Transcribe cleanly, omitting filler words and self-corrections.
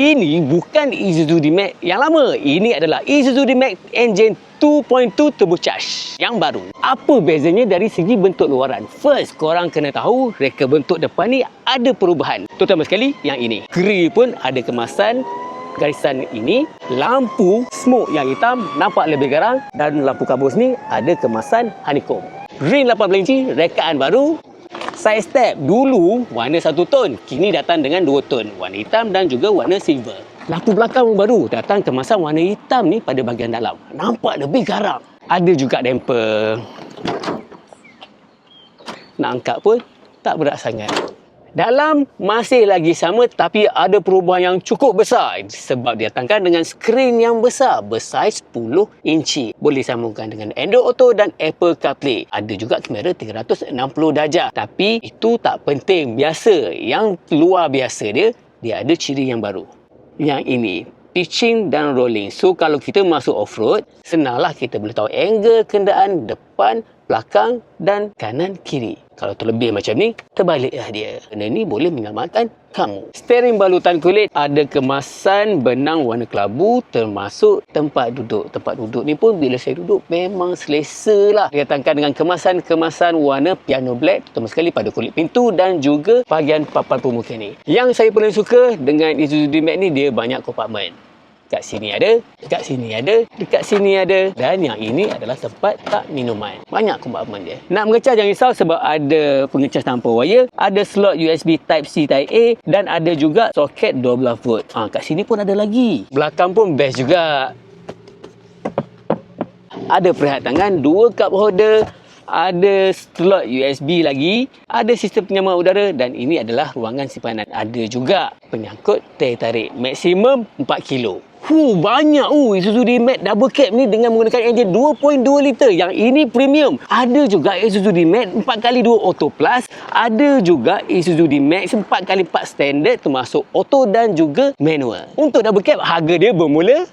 Ini bukan Isuzu D-Max yang lama. Ini adalah Isuzu D-Max engine 2.2 turbocharged yang baru. Apa bezanya dari segi bentuk luaran? First, korang kena tahu reka bentuk depan ni ada perubahan. Terutama sekali yang ini. Grill pun ada kemasan garisan ini. Lampu smoke yang hitam nampak lebih garang dan lampu kabus ni ada kemasan honeycomb. Ring 18 inci, rekaan baru. Side step dulu warna 1 ton, kini datang dengan 2 ton, warna hitam dan juga warna silver. Lampu belakang baru datang kemasan warna hitam ni pada bahagian dalam. Nampak lebih garang. Ada juga damper. Nak angkat pun tak berat sangat. Dalam masih lagi sama tapi ada perubahan yang cukup besar sebab didatangkan dengan skrin yang besar bersaiz 10 inci. Boleh sambungkan dengan Android Auto dan Apple CarPlay. Ada juga kamera 360 darjah. Tapi itu tak penting. Biasa, yang luar biasa dia ada ciri yang baru. Yang ini, pitching dan rolling. So kalau kita masuk off-road, senanglah kita boleh tahu angle kenderaan depan, belakang dan kanan kiri. Kalau terlebih macam ni, terbaliklah dia. Benda ni boleh menyelamatkan kamu. Steering balutan kulit, ada kemasan benang warna kelabu termasuk tempat duduk. Tempat duduk ni pun bila saya duduk memang selesa lah. Didatangkan dengan kemasan warna piano black, terutama sekali pada kulit pintu dan juga bahagian papan pemuka ni. Yang saya paling suka dengan Isuzu D-Max ni, dia banyak kompartmen. Dekat sini ada, dekat sini ada, dekat sini ada. Dan yang ini adalah tempat tak minuman. Banyak kompartmen dia. Nak mengecas jangan risau sebab ada pengecas tanpa wire, ada slot USB Type-C Type-A dan ada juga soket 12 volt. Kat sini pun ada lagi. Belakang pun best juga. Ada perehat tangan, 2 cup holder, ada slot USB lagi, ada sistem penyamaan udara dan ini adalah ruangan simpanan. Ada juga penyangkut teh tarik maksimum 4 kilo. Banyak Isuzu D-Max double cab ni dengan menggunakan enjin 2.2 liter. Yang ini premium. Ada juga Isuzu D-Max 4x2 Auto Plus. Ada juga Isuzu D-Max 4x4 standard termasuk auto dan juga manual. Untuk double cab harga dia bermula